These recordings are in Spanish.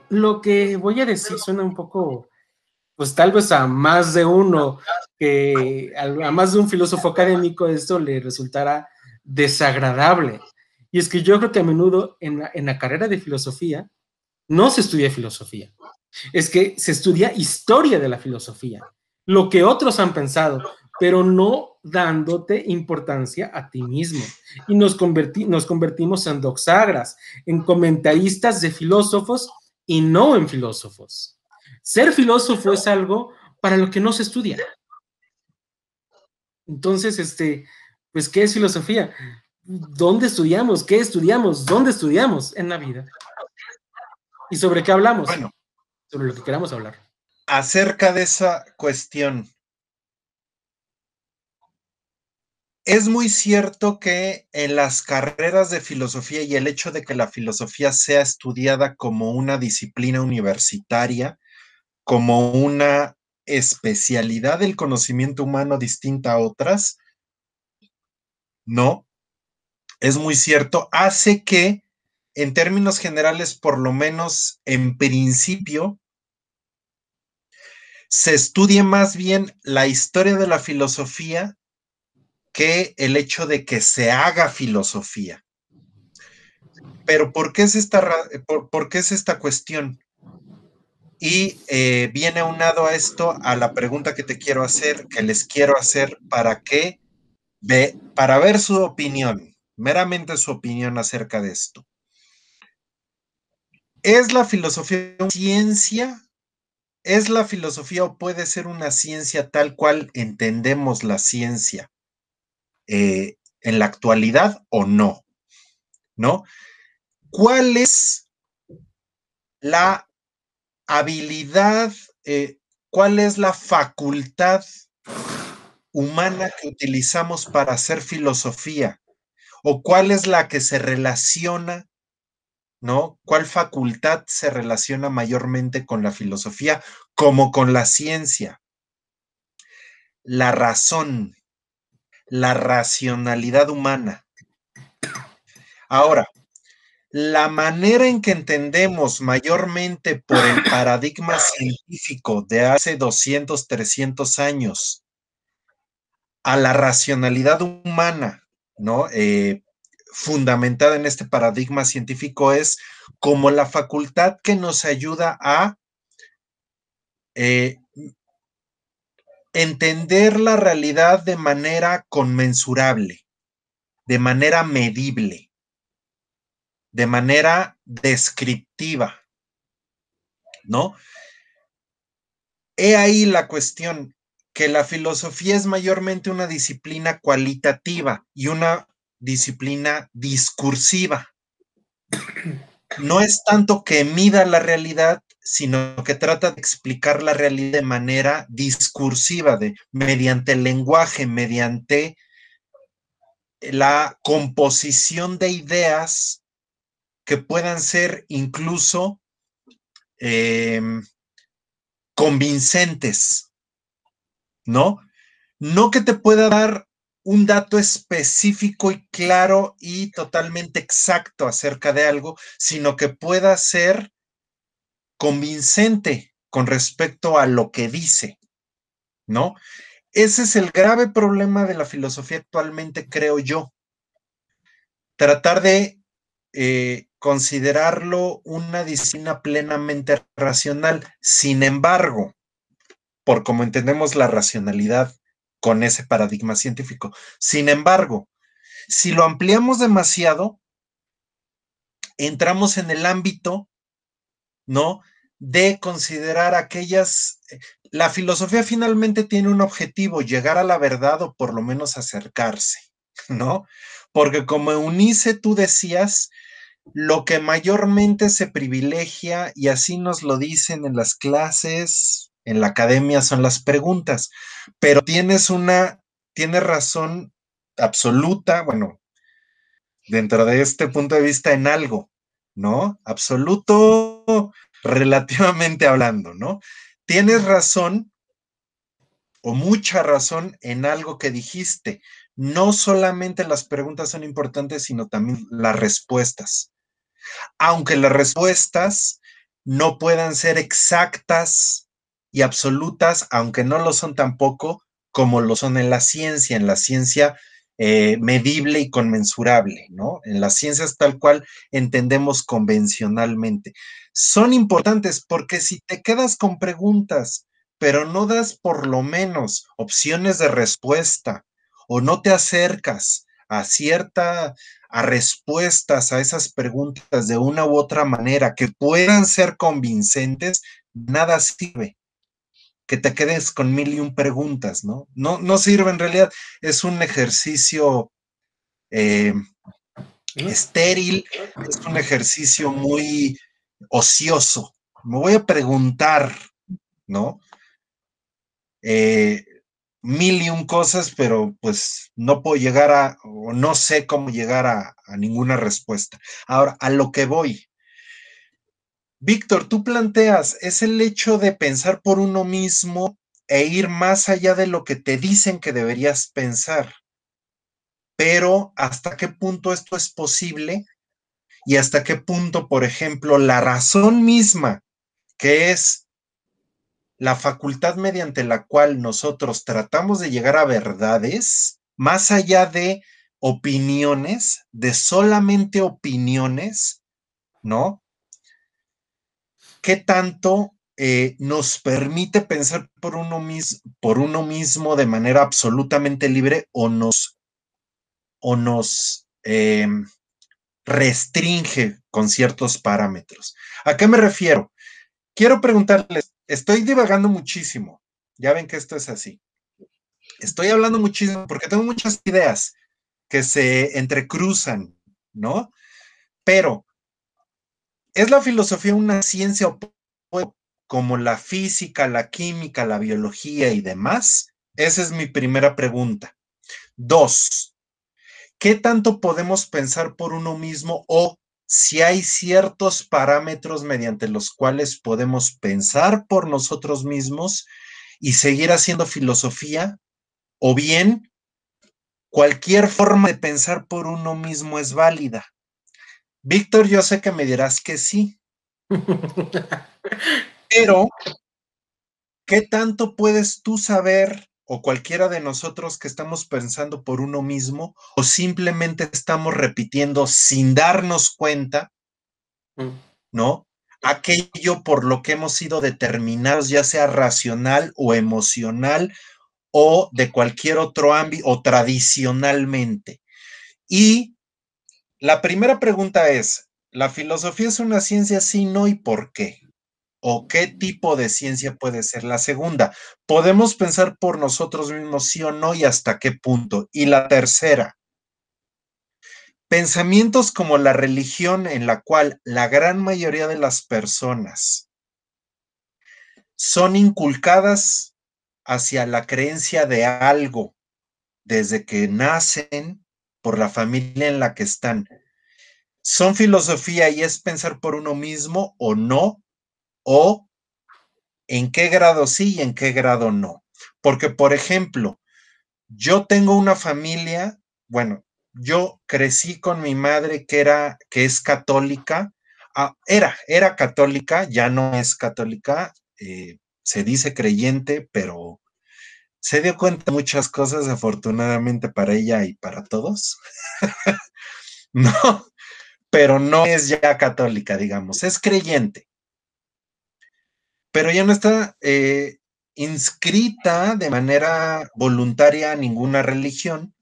lo que voy a decir suena un poco, pues tal vez a más de uno, que a más de un filósofo académico esto le resultará desagradable. Y es que yo creo que a menudo en la carrera de filosofía no se estudia filosofía, es que se estudia historia de la filosofía, lo que otros han pensado, pero no dándote importancia a ti mismo. Y nos convertimos en doxagras, en comentaristas de filósofos y no en filósofos. Ser filósofo es algo para lo que no se estudia. Entonces, pues, ¿qué es filosofía? ¿Dónde estudiamos? ¿Qué estudiamos? ¿Dónde estudiamos en la vida? ¿Y sobre qué hablamos? Bueno, Sobre lo que queramos hablar. acerca de esa cuestión, es muy cierto que en las carreras de filosofía y el hecho de que la filosofía sea estudiada como una disciplina universitaria, como una especialidad del conocimiento humano distinta a otras, no, es muy cierto, hace que en términos generales, por lo menos en principio, se estudie más bien la historia de la filosofía que el hecho de que se haga filosofía. Pero ¿por qué es por qué es esta cuestión? Y viene aunado a esto a la pregunta que te quiero hacer, que les quiero hacer para ver su opinión, meramente su opinión acerca de esto. ¿Es la filosofía una ciencia? ¿Es la filosofía o puede ser una ciencia tal cual entendemos la ciencia en la actualidad o no? ¿No? ¿Cuál es la habilidad, cuál es la facultad humana que utilizamos para hacer filosofía? ¿O cuál es la que se relaciona, ¿no? ¿Cuál facultad se relaciona mayormente con la filosofía como con la ciencia? La razón, la racionalidad humana. Ahora, la manera en que entendemos mayormente por el paradigma científico de hace 200, 300 años a la racionalidad humana, ¿no? Fundamentada en este paradigma científico es como la facultad que nos ayuda a eh, entender la realidad de manera conmensurable, de manera medible, de manera descriptiva, ¿no? He ahí la cuestión, que la filosofía es mayormente una disciplina cualitativa y una disciplina discursiva. No es tanto que mida la realidad, sino que trata de explicar la realidad de manera discursiva, mediante el lenguaje, mediante la composición de ideas que puedan ser incluso eh, convincentes, ¿no? No que te pueda dar un dato específico y claro y totalmente exacto acerca de algo, sino que pueda ser convincente con respecto a lo que dice, ¿no? Ese es el grave problema de la filosofía actualmente, creo yo. Tratar de considerarlo una disciplina plenamente racional. Sin embargo, por como entendemos la racionalidad con ese paradigma científico. Sin embargo, si lo ampliamos demasiado, entramos en el ámbito, ¿no? De considerar aquellas... La filosofía finalmente tiene un objetivo, llegar a la verdad o por lo menos acercarse, ¿no? Porque como Eunice tú decías, lo que mayormente se privilegia, y así nos lo dicen en las clases, en la academia, son las preguntas, pero tienes razón absoluta, bueno, dentro de este punto de vista en algo, ¿no? Absoluto relativamente hablando, ¿no? Tienes razón o mucha razón en algo que dijiste. No solamente las preguntas son importantes, sino también las respuestas. Aunque las respuestas no puedan ser exactas y absolutas, aunque no lo son tampoco, como lo son en la ciencia medible y conmensurable, ¿no? En las ciencias tal cual entendemos convencionalmente. Son importantes porque si te quedas con preguntas, pero no das por lo menos opciones de respuesta o no te acercas a respuestas a esas preguntas de una u otra manera que puedan ser convincentes, nada sirve. Que te quedes con mil y un preguntas, ¿no? No sirve en realidad. Es un ejercicio estéril, es un ejercicio muy ocioso. Me voy a preguntar, ¿no? Eh, mil y un cosas, pero pues no puedo llegar o no sé cómo llegar a ninguna respuesta. Ahora, a lo que voy. Víctor, tú planteas, es el hecho de pensar por uno mismo e ir más allá de lo que te dicen que deberías pensar. Pero ¿hasta qué punto esto es posible? Y hasta qué punto, por ejemplo, la razón misma, que es la facultad mediante la cual nosotros tratamos de llegar a verdades, más allá de opiniones, de solamente opiniones, ¿no? ¿Qué tanto nos permite pensar por uno mismo de manera absolutamente libre o nos restringe con ciertos parámetros? ¿A qué me refiero? Quiero preguntarles, estoy divagando muchísimo, ya ven que esto es así. Estoy hablando muchísimo porque tengo muchas ideas que se entrecruzan, ¿no? Pero, ¿es la filosofía una ciencia como la física, la química, la biología y demás? Esa es mi primera pregunta. Dos, ¿qué tanto podemos pensar por uno mismo o si hay ciertos parámetros mediante los cuales podemos pensar por nosotros mismos y seguir haciendo filosofía? O bien, cualquier forma de pensar por uno mismo es válida. Víctor, yo sé que me dirás que sí, pero ¿qué tanto puedes tú saber o cualquiera de nosotros que estamos pensando por uno mismo o simplemente estamos repitiendo sin darnos cuenta, ¿no? Aquello por lo que hemos sido determinados, ya sea racional o emocional o de cualquier otro ámbito o tradicionalmente. Y la primera pregunta es, ¿la filosofía es una ciencia sí, no y por qué? ¿O qué tipo de ciencia puede ser? La segunda, ¿podemos pensar por nosotros mismos sí o no y hasta qué punto? Y la tercera, pensamientos como la religión en la cual la gran mayoría de las personas son inculcadas hacia la creencia de algo desde que nacen por la familia en la que están. ¿Son filosofía y es pensar por uno mismo o no? ¿O en qué grado sí y en qué grado no? Porque, por ejemplo, yo tengo una familia, bueno, yo crecí con mi madre que es católica, era católica, ya no es católica, se dice creyente, pero se dio cuenta de muchas cosas, afortunadamente para ella y para todos. No, pero no es ya católica, digamos, es creyente, pero ya no está inscrita de manera voluntaria a ninguna religión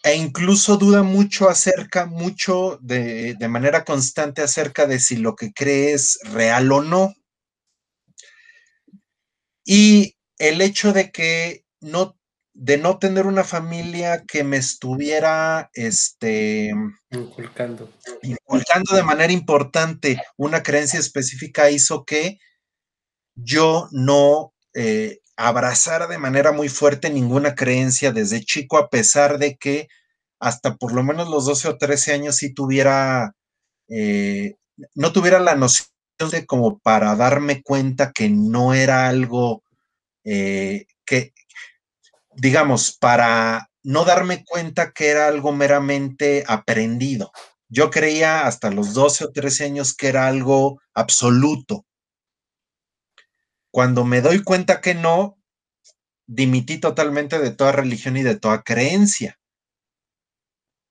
e incluso duda mucho de manera constante acerca de si lo que cree es real o no. Y el hecho de no tener una familia que me estuviera, Inculcando. inculcando de manera importante una creencia específica hizo que yo no abrazara de manera muy fuerte ninguna creencia desde chico, a pesar de que hasta por lo menos los 12 o 13 años sí eh, no tuviera la noción de como para darme cuenta que no era algo que, digamos, para no darme cuenta que era algo meramente aprendido, Yo creía hasta los 12 o 13 años que era algo absoluto. Cuando me doy cuenta que no, dimití totalmente de toda religión y de toda creencia.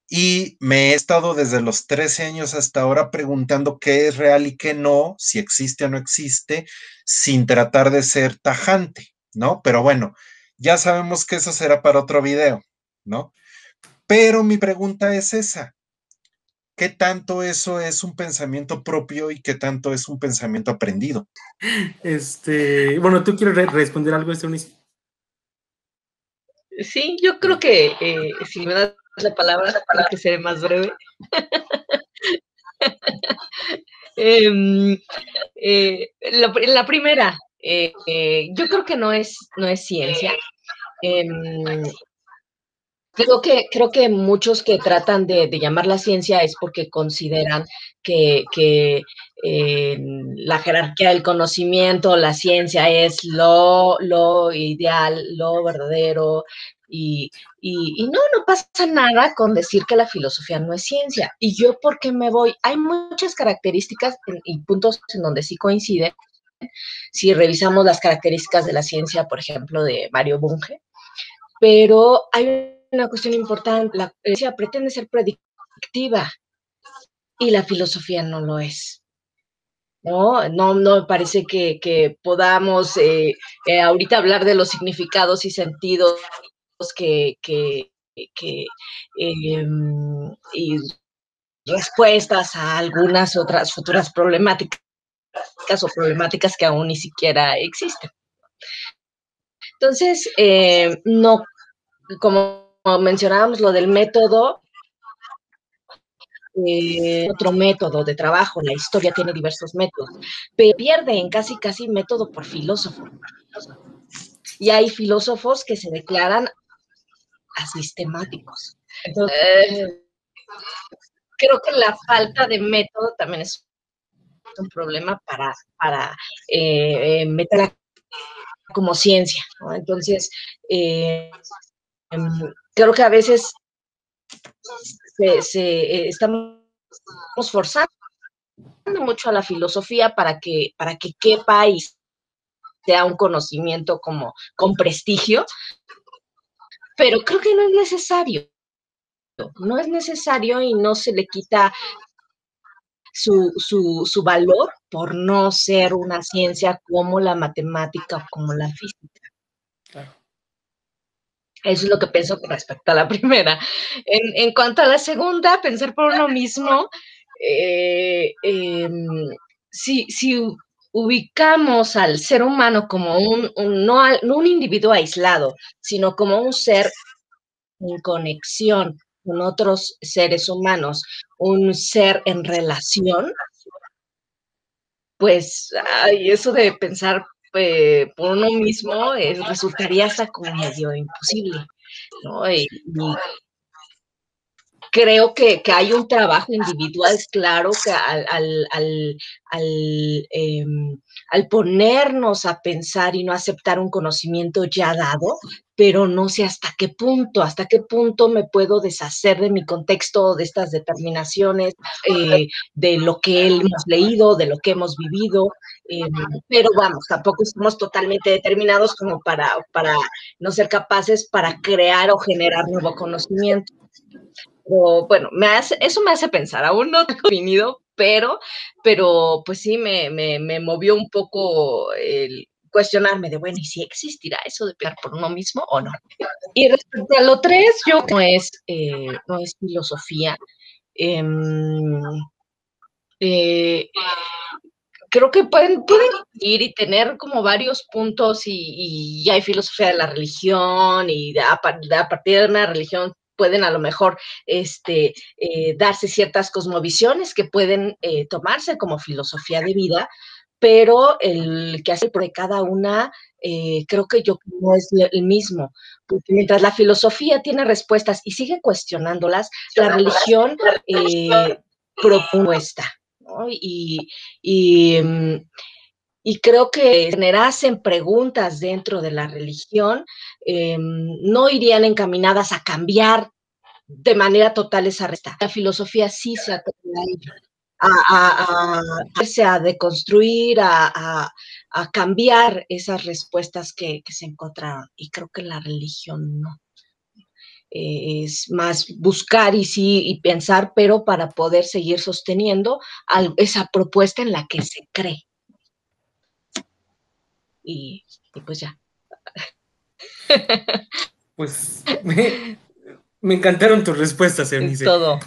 Y me he estado desde los 13 años hasta ahora preguntando qué es real y qué no, si existe o no existe, sin tratar de ser tajante, ¿no? Pero bueno, ya sabemos que eso será para otro video, ¿no? Pero mi pregunta es esa: ¿qué tanto eso es un pensamiento propio y qué tanto es un pensamiento aprendido? Bueno, ¿tú quieres responder algo, Eunice? Sí, yo creo que si me das la palabra, creo que seré más breve. La primera, yo creo que no es ciencia. Creo que muchos que tratan de llamar la ciencia es porque consideran que la jerarquía del conocimiento, la ciencia es lo ideal, lo verdadero, y no pasa nada con decir que la filosofía no es ciencia. ¿Y yo por qué me voy? Hay muchas características y puntos en donde sí coinciden. Si revisamos las características de la ciencia, por ejemplo, de Mario Bunge, pero hay una cuestión importante: la ciencia pretende ser predictiva y la filosofía no lo es. No me parece que podamos ahorita hablar de los significados y sentidos y respuestas a algunas otras futuras problemáticas o problemáticas que aún ni siquiera existen. Entonces, no, como mencionábamos lo del método, otro método de trabajo, la historia tiene diversos métodos, pero pierde en casi método por filósofo. Y hay filósofos que se declaran asistemáticos. Entonces, creo que la falta de método también es un problema para meterla como ciencia, ¿no? Entonces, creo que a veces estamos forzando mucho a la filosofía para que quepa y sea un conocimiento como con prestigio, pero creo que no es necesario. No es necesario y no se le quita su valor por no ser una ciencia como la matemática o como la física. Claro. Eso es lo que pienso con respecto a la primera. En cuanto a la segunda, pensar por uno mismo, si ubicamos al ser humano como no un individuo aislado, sino como un ser en conexión con otros seres humanos, un ser en relación, pues eso de pensar por uno mismo resultaría hasta como medio imposible, ¿no? Y creo que hay un trabajo individual, claro, que al ponernos a pensar y no aceptar un conocimiento ya dado, pero no sé hasta qué punto me puedo deshacer de mi contexto, de estas determinaciones, de lo que hemos leído, de lo que hemos vivido, pero vamos, tampoco somos totalmente determinados como para no ser capaces para crear o generar nuevo conocimiento. O, bueno, eso me hace pensar, aún no tengo definido, pero pues sí me movió un poco el cuestionarme de, bueno, ¿y si existirá eso de pensar por uno mismo o no? Y respecto a lo 3, yo no es filosofía. Creo que pueden ir y tener como varios puntos y hay filosofía de la religión y a partir de una religión pueden a lo mejor darse ciertas cosmovisiones que pueden tomarse como filosofía de vida, pero el que hace de cada una creo que yo no es el mismo, porque mientras la filosofía tiene respuestas y sigue cuestionándolas, la religión propuesta, ¿no? Y creo que generasen preguntas dentro de la religión no irían encaminadas a cambiar de manera total esa resta. La filosofía sí se atreve a ello, a deconstruir, a cambiar esas respuestas que se encontraron. Y creo que la religión no. Es más buscar y pensar, pero para poder seguir sosteniendo esa propuesta en la que se cree. Y pues ya. Pues me encantaron tus respuestas, Eunice. Todo.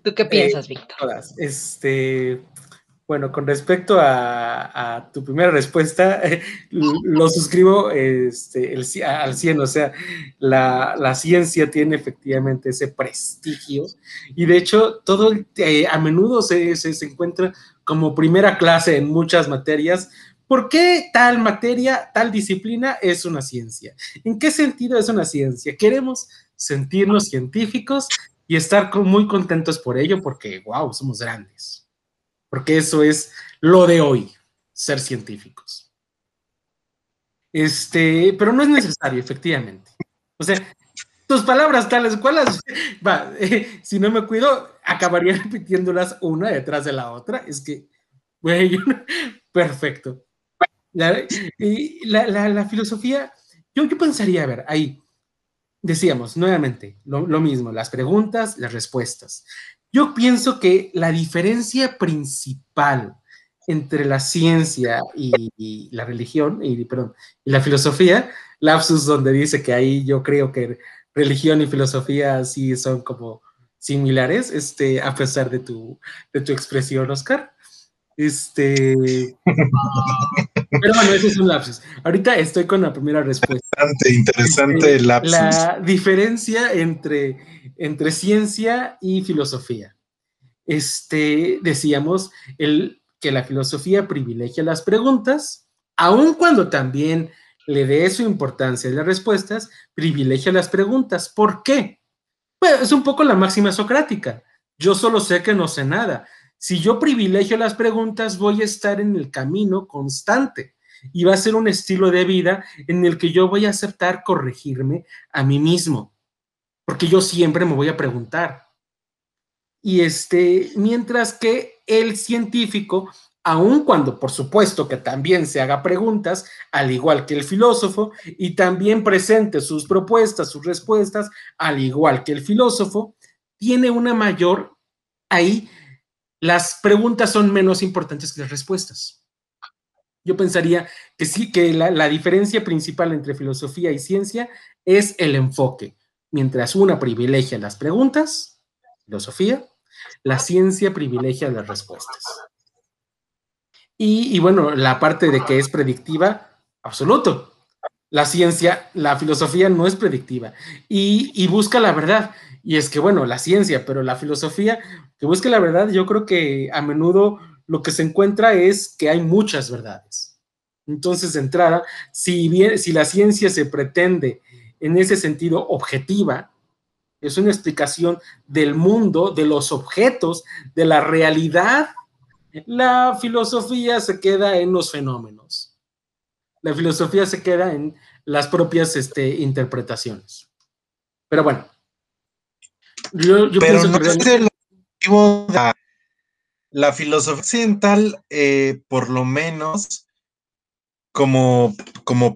¿Tú qué piensas, Víctor? Todas. Bueno, con respecto a tu primera respuesta, lo suscribo al 100, o sea, la ciencia tiene efectivamente ese prestigio y de hecho todo a menudo se encuentra como primera clase en muchas materias. ¿Por qué tal materia, tal disciplina es una ciencia? ¿En qué sentido es una ciencia? Queremos sentirnos científicos y estar muy contentos por ello porque, wow, somos grandes. Porque eso es lo de hoy, ser científicos. Pero no es necesario, efectivamente. O sea, tus palabras tales cuales, si no me cuido, acabaría repitiéndolas una detrás de la otra. Es que, güey, perfecto. La filosofía, yo pensaría, a ver, ahí decíamos nuevamente lo mismo, las preguntas, las respuestas. Yo pienso que la diferencia principal entre la ciencia y la religión, y la filosofía, lapsus donde dice que ahí yo creo que religión y filosofía sí son como similares, a pesar de tu expresión, Oscar. Pero bueno, ese es un lapsus. Ahorita estoy con la primera respuesta. Interesante el lapsus. La diferencia entre ciencia y filosofía. Decíamos que la filosofía privilegia las preguntas, aun cuando también le dé su importancia a las respuestas, privilegia las preguntas. ¿Por qué? Pues es un poco la máxima socrática. Yo solo sé que no sé nada. Si yo privilegio las preguntas, voy a estar en el camino constante y va a ser un estilo de vida en el que yo voy a aceptar corregirme a mí mismo, porque yo siempre me voy a preguntar. Y mientras que el científico, aun cuando por supuesto que también se haga preguntas, al igual que el filósofo, y también presente sus propuestas, sus respuestas, al igual que el filósofo, tiene una mayor, ahí las preguntas son menos importantes que las respuestas. Yo pensaría que sí, que la diferencia principal entre filosofía y ciencia es el enfoque. Mientras una privilegia las preguntas, filosofía, la ciencia privilegia las respuestas. Y bueno, la parte de que es predictiva, absoluto. La ciencia, la filosofía no es predictiva y busca la verdad. Y es que, bueno, la ciencia, pero la filosofía que busca la verdad, yo creo que a menudo lo que se encuentra es que hay muchas verdades. Entonces, de entrada, si la ciencia se pretende en ese sentido objetiva, es una explicación del mundo, de los objetos, de la realidad, la filosofía se queda en los fenómenos. La filosofía se queda en las propias interpretaciones. Pero bueno, yo Pero pienso no que es el objetivo de la filosofía occidental, por lo menos como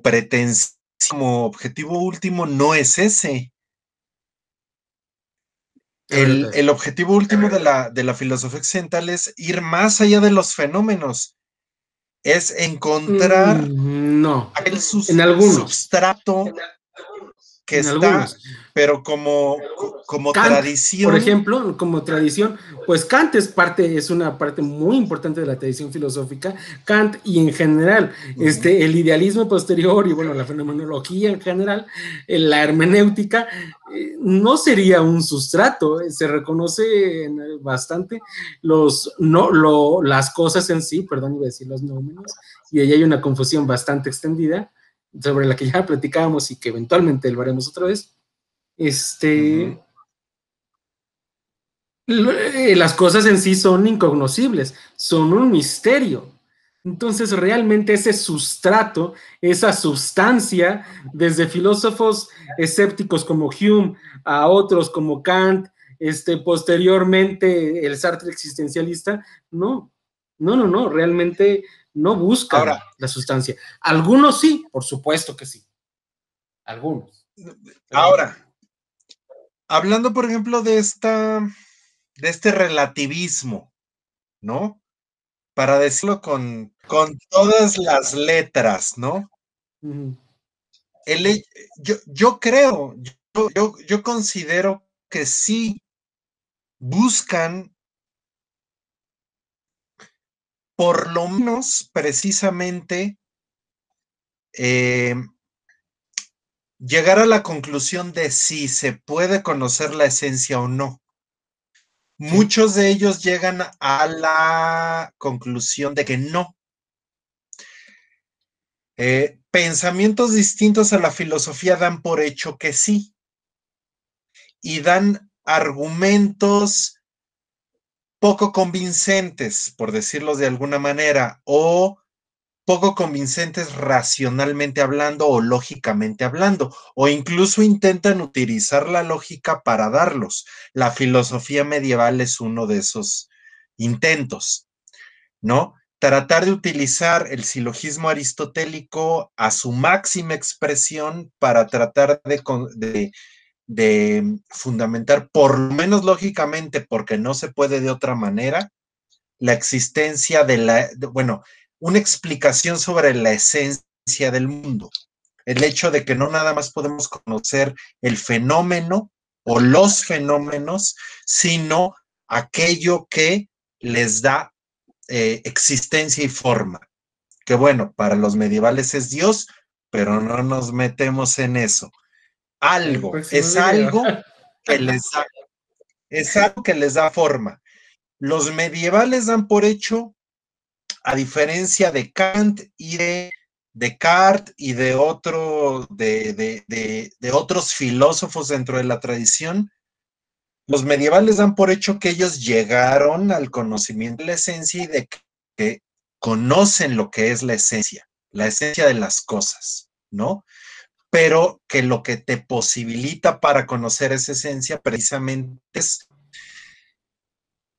pretensión, como objetivo último, no es ese. El objetivo último de la filosofía occidental es ir más allá de los fenómenos. Es encontrar el substrato que está, pero como Kant, tradición. Por ejemplo, como tradición, pues Kant es una parte muy importante de la tradición filosófica. Kant y en general, el idealismo posterior y bueno, la fenomenología en general, la hermenéutica, no sería un sustrato, se reconoce bastante las cosas en sí, perdón, iba a decir los nómenos, y ahí hay una confusión bastante extendida sobre la que ya platicábamos y que eventualmente lo haremos otra vez. Las cosas en sí son incognoscibles, son un misterio. Entonces, realmente ese sustrato, esa sustancia, desde filósofos escépticos como Hume a otros como Kant, posteriormente el Sartre existencialista, no, realmente no buscan Ahora, la sustancia. Algunos sí, por supuesto que sí, algunos. ahora, hablando, por ejemplo, de este relativismo, ¿no? Para decirlo con todas las letras, ¿no? Ujú. Yo creo, yo considero que sí buscan, por lo menos, precisamente, eh, llegar a la conclusión de si se puede conocer la esencia o no. Sí. Muchos de ellos llegan a la conclusión de que no. Pensamientos distintos a la filosofía dan por hecho que sí, y dan argumentos poco convincentes, por decirlo de alguna manera, o poco convincentes racionalmente hablando o lógicamente hablando, o incluso intentan utilizar la lógica para darlos. La filosofía medieval es uno de esos intentos, ¿no? Tratar de utilizar el silogismo aristotélico a su máxima expresión para tratar de fundamentar, por lo menos lógicamente, porque no se puede de otra manera, la existencia bueno, una explicación sobre la esencia del mundo. El hecho de que no nada más podemos conocer el fenómeno o los fenómenos, sino aquello que les da existencia y forma. Que bueno, para los medievales es Dios, pero no nos metemos en eso. El Algo, próximo video. que les da, es algo que les da forma. Los medievales dan por hecho, a diferencia de Kant y de Descartes y de otros filósofos dentro de la tradición, los medievales dan por hecho que ellos llegaron al conocimiento de la esencia y de que conocen lo que es la esencia de las cosas, ¿no? Pero que lo que te posibilita para conocer esa esencia precisamente es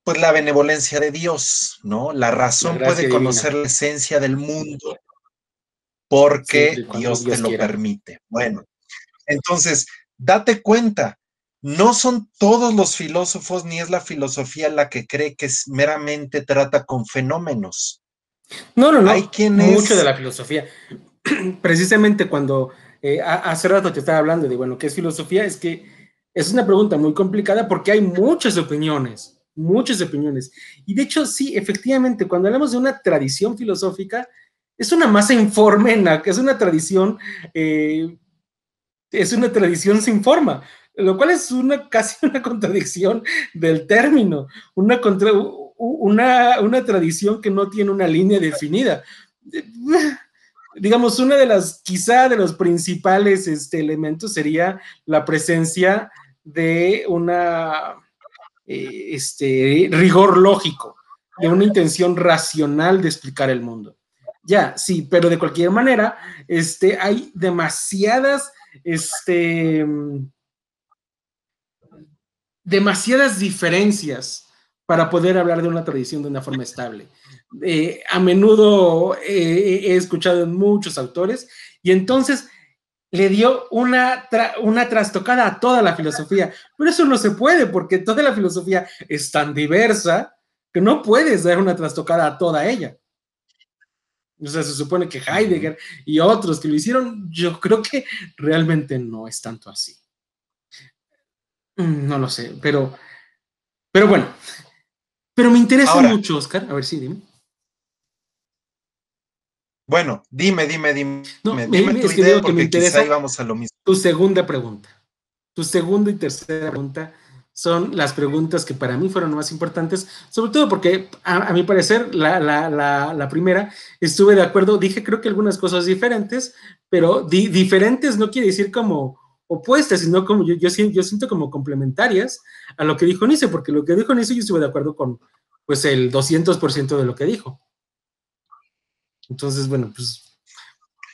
pues la benevolencia de Dios, ¿no? La La razón gracia puede divina, conocer la esencia del mundo siempre porque y cuando Dios te Dios lo quiera. permite. Bueno, entonces, date cuenta, no son todos los filósofos ni es la filosofía la que cree que meramente trata con fenómenos. Hay No, mucho de quienes, la filosofía. Precisamente cuando hace rato te estaba hablando de, bueno, ¿qué es filosofía? Es que es una pregunta muy complicada porque hay muchas opiniones, muchas opiniones. Y de hecho, sí, efectivamente, cuando hablamos de una tradición filosófica, es una masa informe, eh, es una tradición sin forma, lo cual es casi una contradicción del término, una tradición que no tiene una línea definida. Digamos, quizá de los principales elementos sería la presencia de rigor lógico, de una intención racional de explicar el mundo. Ya, sí, pero de cualquier manera, hay este, demasiadas diferencias para poder hablar de una tradición de una forma estable. A menudo he escuchado en muchos autores y entonces le dio una trastocada a toda la filosofía, pero eso no se puede porque toda la filosofía es tan diversa que no puedes dar una trastocada a toda ella. O sea, se supone que Heidegger y otros que lo hicieron, yo creo que realmente no es tanto así. No lo sé, pero bueno, pero me interesa ahora, mucho, Oscar. A ver, sí, dime. bueno, dime No, tu es que idea digo que me porque quizá interesa íbamos a lo mismo. tu segunda pregunta. Tu segunda y tercera pregunta son las preguntas que para mí fueron más importantes, sobre todo porque a mi parecer la primera estuve de acuerdo, dije creo que algunas cosas diferentes, pero diferentes no quiere decir como opuestas, sino como yo siento como complementarias a lo que dijo Nice, porque lo que dijo Nice yo estuve de acuerdo con pues el 200% de lo que dijo. Entonces, bueno, pues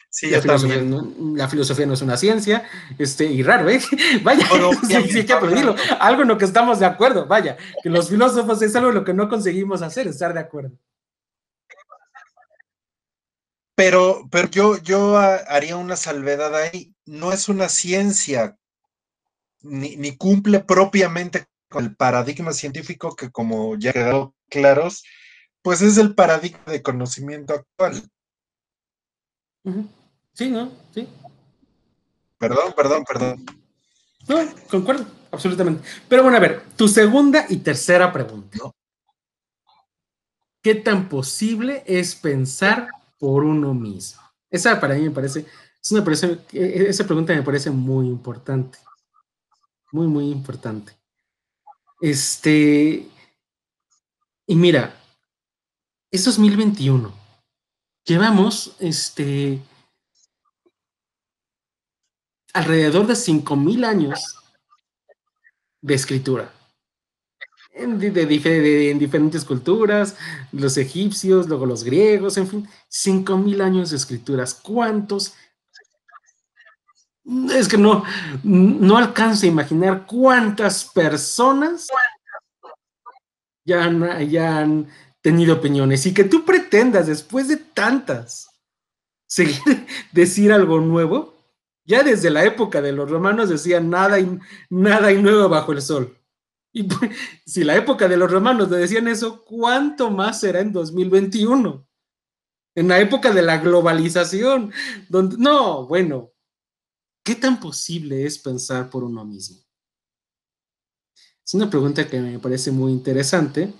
sí, yo también. La filosofía no es una ciencia, y raro, ¿eh? Vaya, sí hay que aplaudirlo. Algo en lo que estamos de acuerdo, vaya, que los filósofos es algo en lo que no conseguimos hacer, estar de acuerdo. Pero yo haría una salvedad ahí. No es una ciencia, ni cumple propiamente con el paradigma científico que, como ya quedó claros, pues es el paradigma de conocimiento actual. Sí, ¿no? Sí. Perdón. No, concuerdo, absolutamente. Pero bueno, a ver, tu segunda y tercera pregunta. ¿No? ¿Qué tan posible es pensar por uno mismo? Esa para mí me parece, esa pregunta me parece muy importante. Muy, muy importante. Y mira, es 2021. Llevamos, alrededor de 5,000 años de escritura. En diferentes culturas, los egipcios, luego los griegos, en fin, 5,000 años de escrituras. ¿Cuántos? Es que no alcanzo a imaginar cuántas personas ya han tenido opiniones y que tú pretendas, después de tantas, seguir decir algo nuevo. Ya desde la época de los romanos decían nada y nuevo bajo el sol. Y pues, si la época de los romanos le decían eso, ¿cuánto más será en 2021? En la época de la globalización, donde, no, bueno, ¿qué tan posible es pensar por uno mismo? Es una pregunta que me parece muy interesante.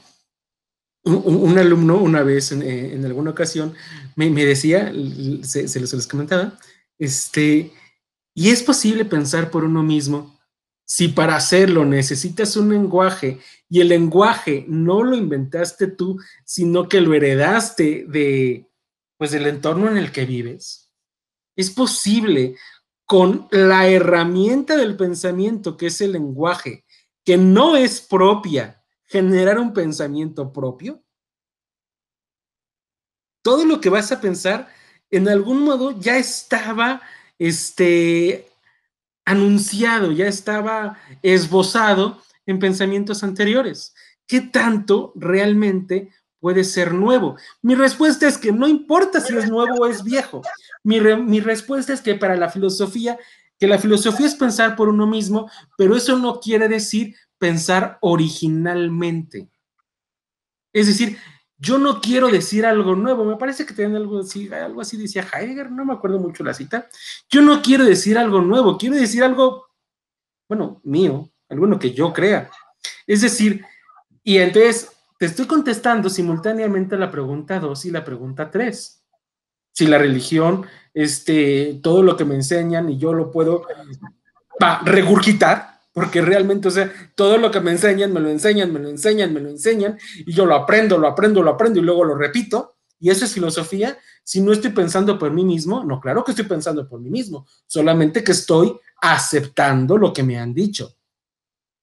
Un alumno una vez, en alguna ocasión, me decía, se les comentaba, y es posible pensar por uno mismo si para hacerlo necesitas un lenguaje y el lenguaje no lo inventaste tú, sino que lo heredaste pues, del entorno en el que vives. Es posible con la herramienta del pensamiento que es el lenguaje, que no es propia, generar un pensamiento propio. Todo lo que vas a pensar, en algún modo ya estaba, anunciado, ya estaba esbozado en pensamientos anteriores. ¿Qué tanto realmente puede ser nuevo? Mi respuesta es que no importa si es nuevo o es viejo. Mi respuesta es que para la filosofía es pensar por uno mismo, pero eso no quiere decir pensar originalmente. Es decir, yo no quiero decir algo nuevo, me parece que tienen algo así decía Heidegger, no me acuerdo mucho la cita. Yo no quiero decir algo nuevo, quiero decir algo, bueno, mío, alguno que yo crea. Es decir, y entonces te estoy contestando simultáneamente la pregunta 2 y la pregunta 3. Si la religión, todo lo que me enseñan y yo lo puedo regurgitar, porque realmente, o sea, todo lo que me enseñan, me lo enseñan, y yo lo aprendo, y luego lo repito, y eso es filosofía. Si no estoy pensando por mí mismo, no, claro que estoy pensando por mí mismo, solamente que estoy aceptando lo que me han dicho.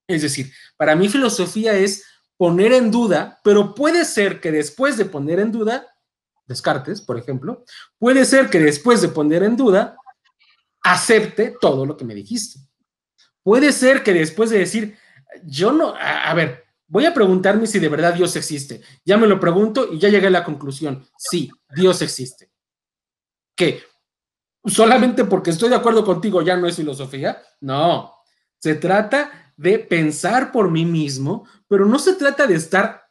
Es decir, para mí filosofía es poner en duda, pero puede ser que después de poner en duda, Descartes, por ejemplo, puede ser que después de poner en duda, acepte todo lo que me dijiste. Puede ser que después de decir, yo no, a ver, voy a preguntarme si de verdad Dios existe. Ya me lo pregunto y ya llegué a la conclusión. Sí, Dios existe. ¿Qué? ¿Solamente porque estoy de acuerdo contigo ya no es filosofía? No. Se trata de pensar por mí mismo, pero no se trata de estar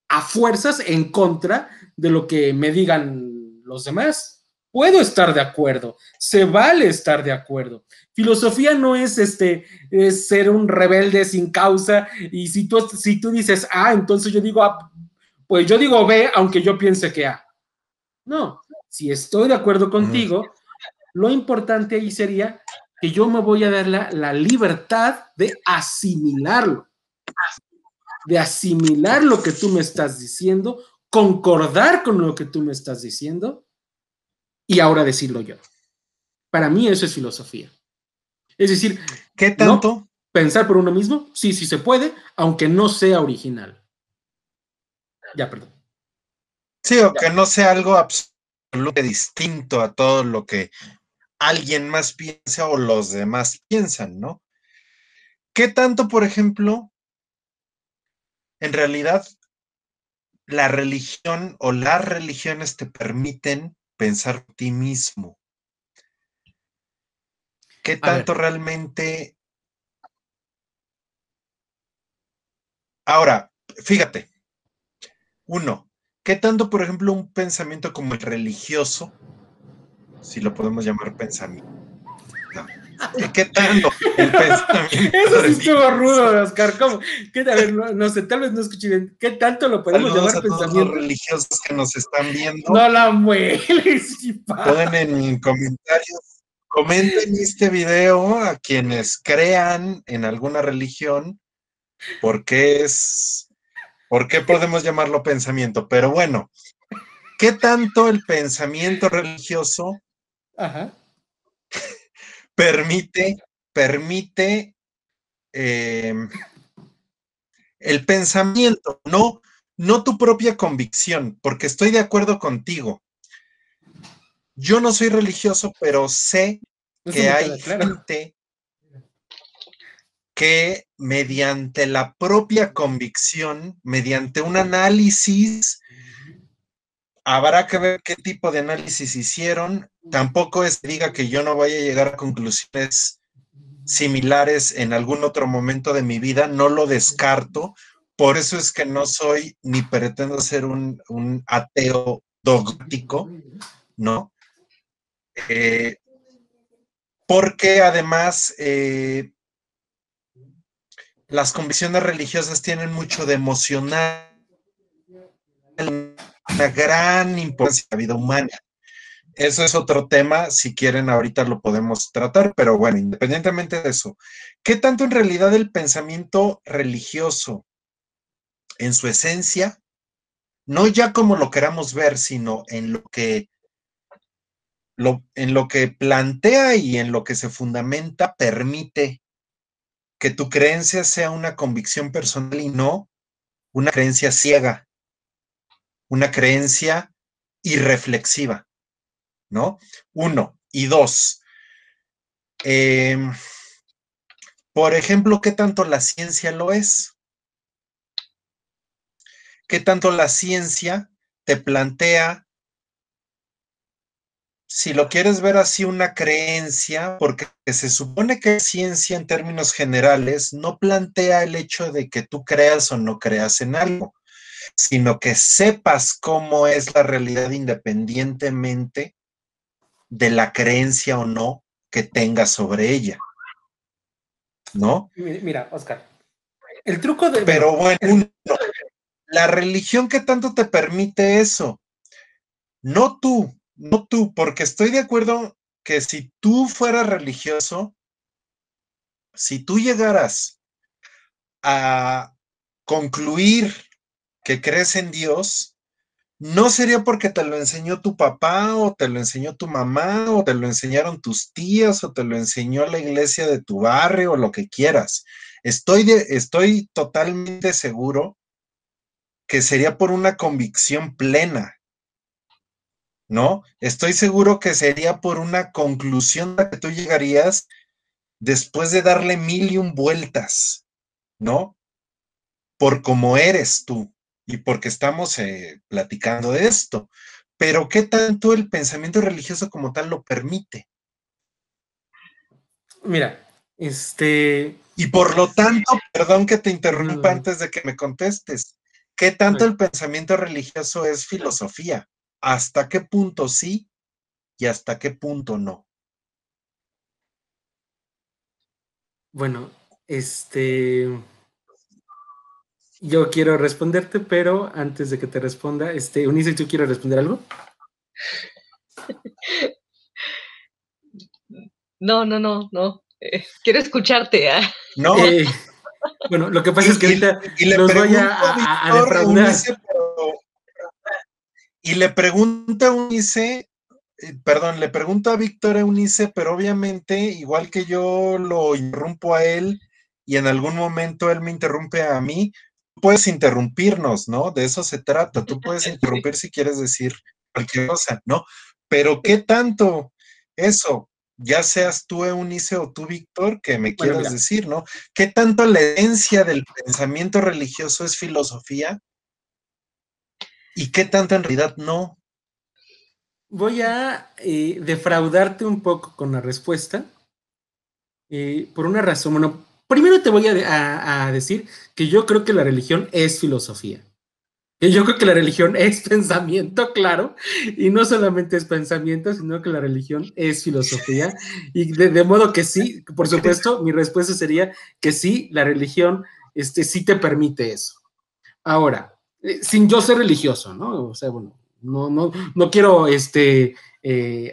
a fuerzas en contra de lo que me digan los demás. Puedo estar de acuerdo, se vale estar de acuerdo. Filosofía no es es ser un rebelde sin causa, y si tú dices A, entonces yo digo A, pues yo digo B, aunque yo piense que A. No, si estoy de acuerdo contigo, lo importante ahí sería que yo me voy a dar la libertad de asimilarlo, lo que tú me estás diciendo, concordar con lo que tú me estás diciendo y ahora decirlo yo. Para mí eso es filosofía. Es decir, ¿qué tanto? ¿no? Pensar por uno mismo, sí se puede, aunque no sea original. Ya, perdón. Sí, o que no sea algo absolutamente distinto a todo lo que alguien más piensa o los demás piensan, ¿no? ¿Qué tanto, por ejemplo, en realidad la religión o las religiones te permiten pensar por ti mismo? ¿Qué tanto realmente? Ahora, fíjate, uno, ¿qué tanto, por ejemplo, un pensamiento como el religioso, si lo podemos llamar pensamiento? No. ¿Qué tanto el pensamiento Eso sí estuvo religioso? rudo, Oscar. ¿Cómo? A ver, no sé, tal vez no escuché bien. ¿Qué tanto lo podemos Saludos llamar a todos los pensamiento? religiosos que nos están viendo. No la mueles, Pueden en comentarios, comenten este video a quienes crean en alguna religión, por qué podemos llamarlo pensamiento. Pero bueno, ¿qué tanto el pensamiento religioso Ajá. permite el pensamiento, no tu propia convicción? Porque estoy de acuerdo contigo. Yo no soy religioso, pero sé Eso que me hay queda claro. gente que mediante la propia convicción, mediante un análisis, habrá que ver qué tipo de análisis hicieron. Tampoco es que diga que yo no vaya a llegar a conclusiones similares en algún otro momento de mi vida, no lo descarto. Por eso es que no soy ni pretendo ser un ateo dogmático, ¿no? Porque además las convicciones religiosas tienen mucho de emocional, una gran importancia en la vida humana. Eso es otro tema, si quieren ahorita lo podemos tratar, pero bueno, independientemente de eso, ¿qué tanto en realidad el pensamiento religioso en su esencia, no ya como lo queramos ver, sino en lo que plantea y en lo que se fundamenta, permite que tu creencia sea una convicción personal y no una creencia ciega, una creencia irreflexiva, ¿no? Uno. Y dos, eh, por ejemplo, ¿qué tanto la ciencia lo es? ¿Qué tanto la ciencia te plantea, si lo quieres ver así, una creencia? Porque se supone que la ciencia en términos generales no plantea el hecho de que tú creas o no creas en algo, sino que sepas cómo es la realidad independientemente de la creencia o no que tengas sobre ella, ¿no? Mira, Oscar, el truco de, Pero bueno, la religión, ¿qué tanto te permite eso? No tú, porque estoy de acuerdo que si tú fueras religioso, si tú llegaras a concluir que crees en Dios, no sería porque te lo enseñó tu papá o te lo enseñó tu mamá o te lo enseñaron tus tías o te lo enseñó la iglesia de tu barrio o lo que quieras. Estoy totalmente seguro que sería por una convicción plena, ¿no? Estoy seguro que sería por una conclusión a la que tú llegarías después de darle mil y un vueltas, ¿no? Por cómo eres tú y porque estamos platicando de esto. Pero ¿qué tanto el pensamiento religioso como tal lo permite? mira, Y por lo tanto, perdón que te interrumpa antes de que me contestes, ¿qué tanto el pensamiento religioso es filosofía? ¿Hasta qué punto sí y hasta qué punto no? bueno, yo quiero responderte, pero antes de que te responda, Unice, ¿tú quieres responder algo? No. Quiero escucharte. No, bueno, lo que pasa es que ahorita y le los voy pregunto a a Víctor defraudar. Eunice, y le pregunto a Eunice, perdón, le pregunto a Víctor Eunice, pero obviamente, igual que yo lo interrumpo a él y en algún momento él me interrumpe a mí, puedes interrumpirnos, ¿no? De eso se trata. Tú puedes interrumpir si quieres decir cualquier cosa, ¿no? Pero ¿qué tanto eso, ya seas tú, Eunice, o tú, Víctor, que me Bueno, quieras mira, decir, ¿no? ¿Qué tanto la esencia del pensamiento religioso es filosofía y qué tanto en realidad no? voy a defraudarte un poco con la respuesta, por una razón. Bueno, primero te voy a decir que yo creo que la religión es filosofía. Que yo creo que la religión es pensamiento, claro, y no solamente es pensamiento, sino que la religión es filosofía. Y de modo que sí, por supuesto, mi respuesta sería que sí, la religión sí te permite eso. Ahora, sin yo ser religioso, ¿no? O sea, bueno, no quiero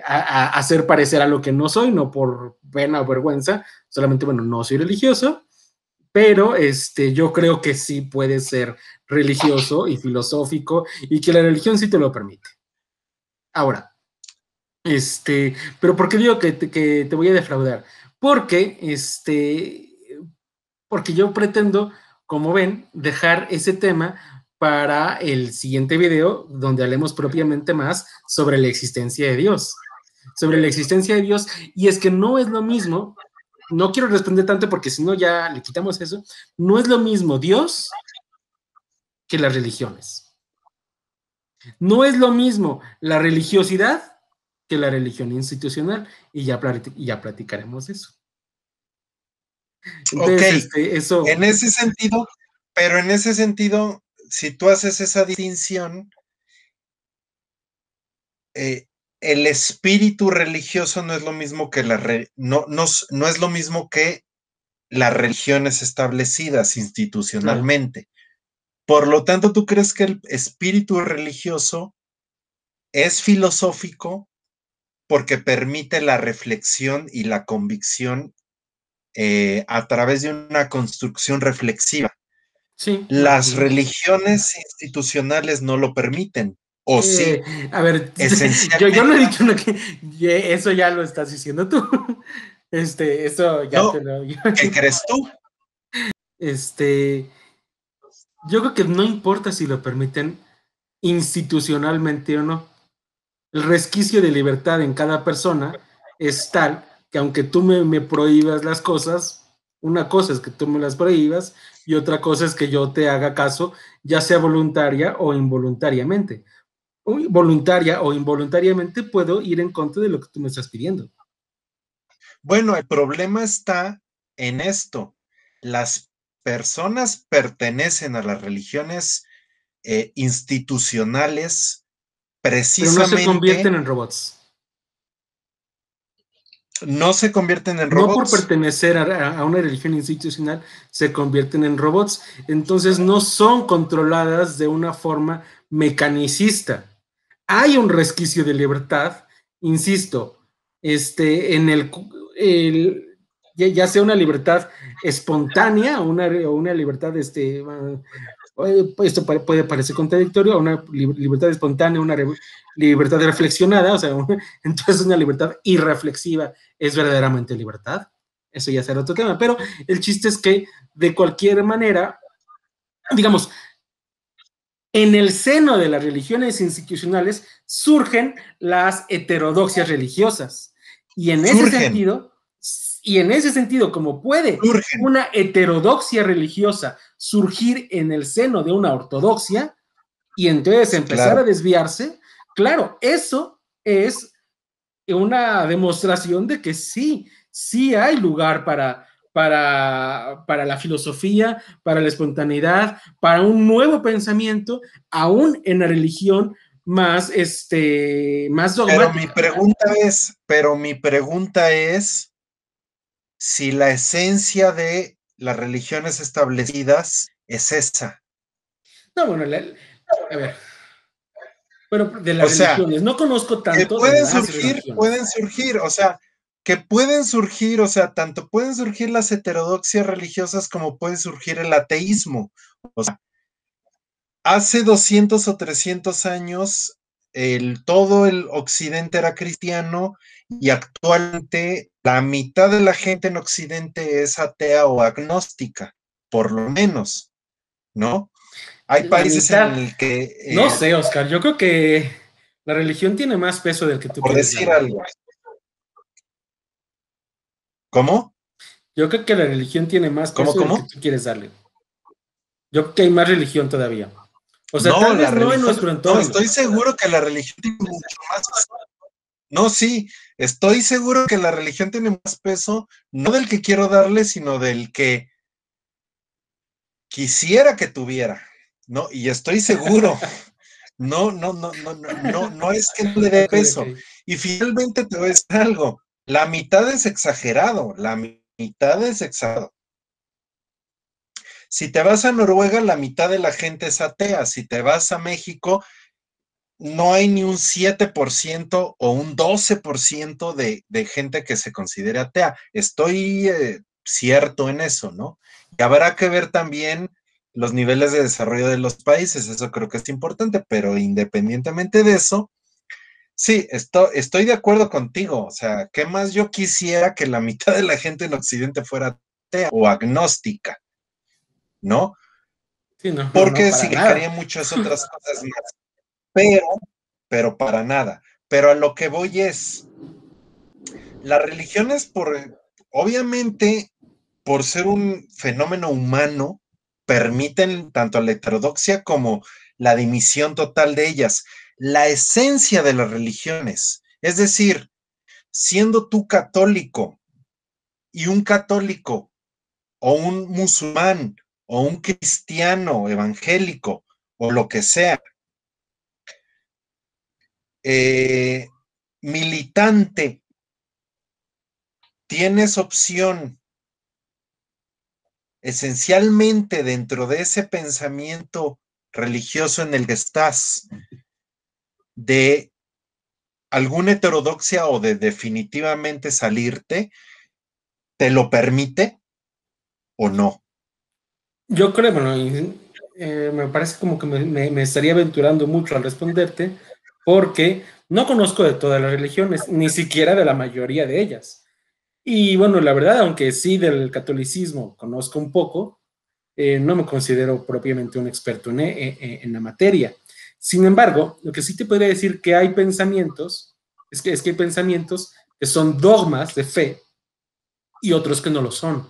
hacer parecer a lo que no soy, no por pena o vergüenza, solamente, bueno, no soy religioso, pero yo creo que sí puede ser religioso y filosófico y que la religión sí te lo permite. Ahora, pero ¿por qué digo que te voy a defraudar? Porque, porque yo pretendo, como ven, dejar ese tema para el siguiente video, donde hablemos propiamente más sobre la existencia de Dios. Sobre la existencia de Dios, y es que no es lo mismo, no quiero responder tanto porque si no ya le quitamos eso, no es lo mismo Dios que las religiones. No es lo mismo la religiosidad que la religión institucional, y ya platicaremos de eso. Ok, Entonces, eso... en ese sentido, pero en ese sentido, si tú haces esa distinción, el espíritu religioso no es lo mismo que no es lo mismo que las religiones establecidas institucionalmente. Claro. Por lo tanto, ¿tú crees que el espíritu religioso es filosófico porque permite la reflexión y la convicción a través de una construcción reflexiva? Sí. Las religiones institucionales no lo permiten, ¿o sí? A ver, Esencialmente. yo no he dicho que eso ya lo estás diciendo tú. Eso ya No, te lo... ¿qué crees tú? Yo creo que no importa si lo permiten institucionalmente o no. El resquicio de libertad en cada persona es tal que aunque tú me prohíbas las cosas, una cosa es que tú me las prohíbas y otra cosa es que yo te haga caso, ya sea voluntaria o involuntariamente. Voluntaria o involuntariamente puedo ir en contra de lo que tú me estás pidiendo. Bueno, el problema está en esto. Las personas pertenecen a las religiones institucionales precisamente. Pero no se convierten en robots. No se convierten en robots. No por robots. pertenecer a una religión institucional se convierten en robots. Entonces no son controladas de una forma mecanicista. Hay un resquicio de libertad, insisto, en ya sea una libertad espontánea o una libertad, esto puede parecer contradictorio, una libertad espontánea, una libertad reflexionada, o sea, entonces una libertad irreflexiva es verdaderamente libertad. Eso ya será otro tema, pero el chiste es que de cualquier manera, digamos, en el seno de las religiones institucionales surgen las heterodoxias religiosas. Y en ese sentido, como puede una heterodoxia religiosa surgir en el seno de una ortodoxia y entonces empezar a desviarse, claro, eso es una demostración de que sí hay lugar para la filosofía, para la espontaneidad, para un nuevo pensamiento, aún en la religión más, más dogmática. Pero mi pregunta es si la esencia de las religiones establecidas es esa. No, bueno, a ver. Pero de las religiones, no conozco tanto que de las religiones. Pueden surgir, o sea, tanto pueden surgir las heterodoxias religiosas como puede surgir el ateísmo. O sea, hace 200 o 300 años, todo el occidente era cristiano y actualmente la mitad de la gente en occidente es atea o agnóstica, por lo menos, ¿no? Hay países en el que... no sé, Oscar, yo creo que La religión tiene más peso del que tú por quieres decir darle. algo. ¿Cómo? Yo creo que la religión tiene más peso del que ¿Cómo? tú quieres darle. Yo creo que hay más religión todavía. O sea, No, tal la vez no en religión, nuestro no, entorno. estoy seguro que la religión tiene mucho más. No, sí, estoy seguro que la religión tiene más peso, no del que quiero darle, sino del que quisiera que tuviera, ¿no? Y estoy seguro. No es que no le dé Ok, ok. peso. Y finalmente te voy a decir algo. La mitad es exagerado, la mitad es exagerado. Si te vas a Noruega, la mitad de la gente es atea. Si te vas a México, no hay ni un 7% o un 12% de gente que se considere atea. Estoy cierto en eso, ¿no? Y habrá que ver también los niveles de desarrollo de los países, eso creo que es importante, pero independientemente de eso, sí, estoy de acuerdo contigo. O sea, ¿qué más yo quisiera que la mitad de la gente en Occidente fuera atea o agnóstica, ¿no? Sí, no, no, no, Porque para nada. significaría muchas otras cosas más. Pero, pero para nada. Pero a lo que voy es, las religiones obviamente, por ser un fenómeno humano, permiten tanto la heterodoxia como la dimisión total de ellas. La esencia de las religiones, es decir, siendo tú católico y un católico o un musulmán o un cristiano evangélico o lo que sea, militante, tienes opción esencialmente dentro de ese pensamiento religioso en el que estás de alguna heterodoxia o de definitivamente salirte, ¿te lo permite o no? Yo creo, bueno, me parece como que me estaría aventurando mucho al responderte, porque no conozco de todas las religiones, ni siquiera de la mayoría de ellas. Y bueno, la verdad, aunque sí del catolicismo conozco un poco, no me considero propiamente un experto en la materia. Sin embargo, lo que sí te podría decir que hay pensamientos, es que hay pensamientos que son dogmas de fe y otros que no lo son.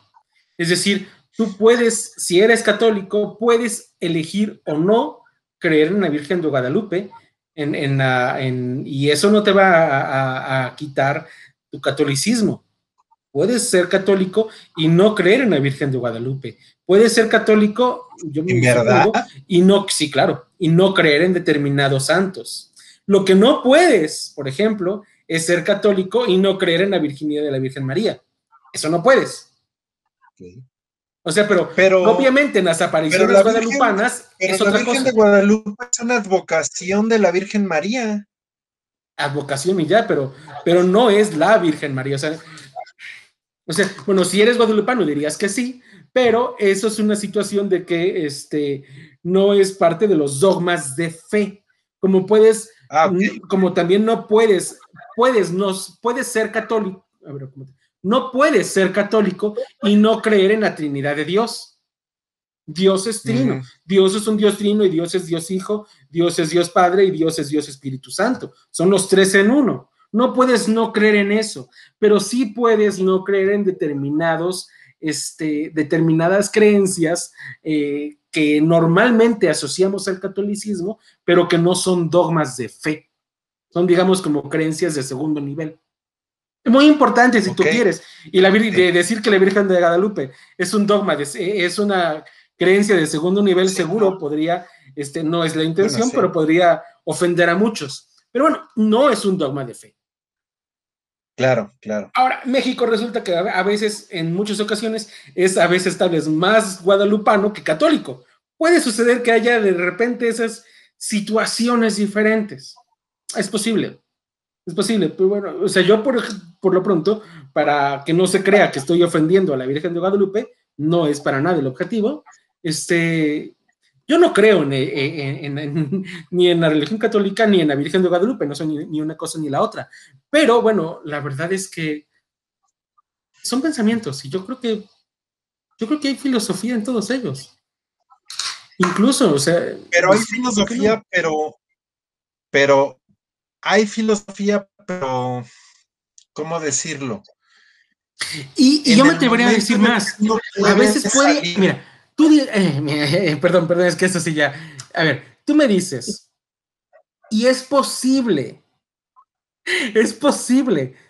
Es decir, tú puedes, si eres católico, puedes elegir o no creer en la Virgen de Guadalupe, y eso no te va a quitar tu catolicismo. Puedes ser católico y no creer en la Virgen de Guadalupe. Puedes ser católico, yo ¿En me verdad? supongo, y no, sí, claro, y no creer en determinados santos. Lo que no puedes, por ejemplo, es ser católico y no creer en la virginidad de la Virgen María. Eso no puedes. Okay. O sea, pero Pero, propiamente en las pero apariciones la Virgen, guadalupanas pero es la otra Virgen de cosa. Guadalupe es una advocación de la Virgen María. Advocación y ya, pero no es la Virgen María. O sea, bueno, si eres guadalupano dirías que sí, pero eso es una situación de que no es parte de los dogmas de fe. Como puedes, Okay. como también no puedes ser católico, a ver, no puedes ser católico y no creer en la Trinidad de Dios. Dios es trino, Dios es un Dios trino y Dios es Dios Hijo, Dios es Dios Padre y Dios es Dios Espíritu Santo. Son los tres en uno. No puedes no creer en eso, pero sí puedes no creer en determinadas creencias que normalmente asociamos al catolicismo, pero que no son dogmas de fe. Son, digamos, como creencias de segundo nivel. Muy importante si tú quieres. Y de decir que la Virgen de Guadalupe es un dogma, es una creencia de segundo nivel, Sí, no. seguro podría, no es la Bueno, intención, sí. pero podría ofender a muchos. Pero bueno, no es un dogma de fe. Claro, claro. Ahora, México resulta que a veces, en muchas ocasiones, es a veces tal vez más guadalupano que católico. Puede suceder que haya de repente esas situaciones diferentes. Es posible. Es posible, pero bueno, o sea, yo por lo pronto, para que no se crea que estoy ofendiendo a la Virgen de Guadalupe, no es para nada el objetivo. Yo no creo ni en la religión católica ni en la Virgen de Guadalupe, no soy ni una cosa ni la otra. Pero bueno, la verdad es que son pensamientos y yo creo que hay filosofía en todos ellos. Incluso, o sea, Pero hay ¿por qué no? filosofía, pero hay filosofía, pero ¿cómo decirlo? Y yo me atrevería a decir más. A veces puede, salir. mira, perdón, es que eso sí ya. A ver, tú me dices, y es posible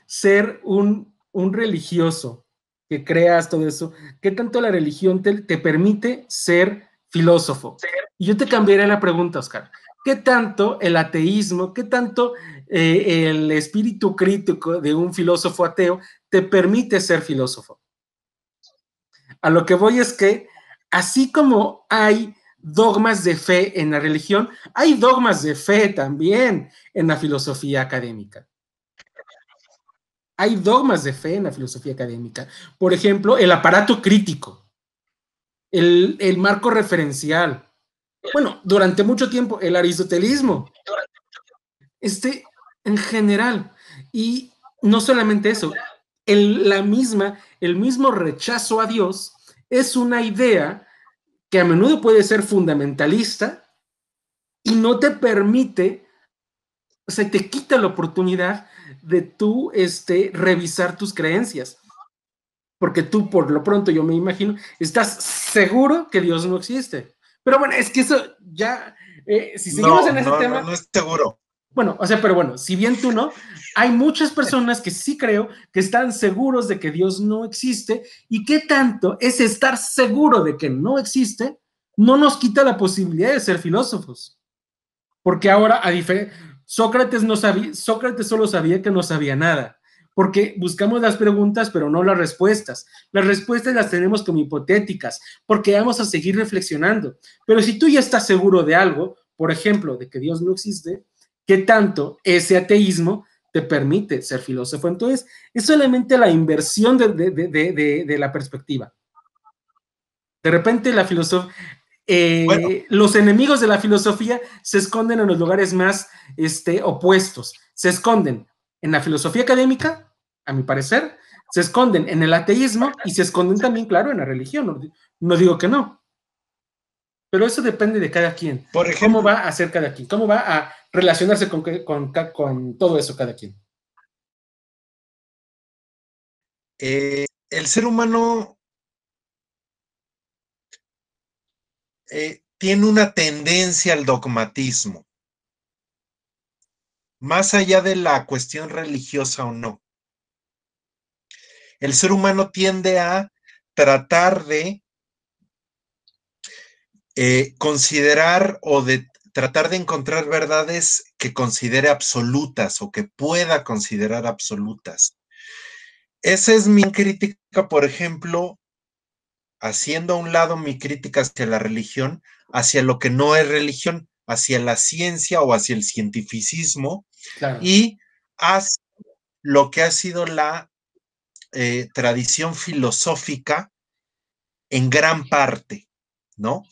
ser un religioso que creas todo eso. ¿Qué tanto la religión te permite ser filósofo? Y yo te cambiaría la pregunta, Oscar. ¿Qué tanto el ateísmo, qué tanto el espíritu crítico de un filósofo ateo te permite ser filósofo? A lo que voy es que, así como hay dogmas de fe en la religión, hay dogmas de fe también en la filosofía académica. Hay dogmas de fe en la filosofía académica. Por ejemplo, el aparato crítico, el marco referencial. Bueno, durante mucho tiempo, el aristotelismo. En general. Y no solamente eso, el mismo rechazo a Dios es una idea que a menudo puede ser fundamentalista y no te permite, o sea, te quita la oportunidad de tú revisar tus creencias. Porque tú, por lo pronto, yo me imagino, estás seguro que Dios no existe. Pero bueno, es que eso ya, si seguimos en ese tema. No es seguro. Bueno, o sea, pero bueno, si bien tú no, hay muchas personas que sí creo que están seguros de que Dios no existe y qué tanto es estar seguro de que no existe no nos quita la posibilidad de ser filósofos. Porque ahora, Sócrates Sócrates solo sabía que no sabía nada. Porque buscamos las preguntas, pero no las respuestas. Las respuestas las tenemos como hipotéticas, porque vamos a seguir reflexionando. Pero si tú ya estás seguro de algo, por ejemplo, de que Dios no existe, ¿qué tanto ese ateísmo te permite ser filósofo? Entonces, es solamente la inversión de la perspectiva. De repente la filosofía, Bueno, los enemigos de la filosofía se esconden en los lugares más opuestos. Se esconden en la filosofía académica, a mi parecer, se esconden en el ateísmo y se esconden también, claro, en la religión. No digo que no, pero eso depende de cada quien. por ¿Cómo ejemplo, va a ser cada quien? ¿Cómo va a relacionarse con todo eso cada quien? el ser humano tiene una tendencia al dogmatismo, más allá de la cuestión religiosa o no. El ser humano tiende a tratar de considerar o de tratar de encontrar verdades que considere absolutas o que pueda considerar absolutas. Esa es mi crítica, por ejemplo, haciendo a un lado mi crítica hacia la religión, hacia lo que no es religión, hacia la ciencia o hacia el cientificismo, Claro. y hacia lo que ha sido la tradición filosófica en gran parte, ¿no?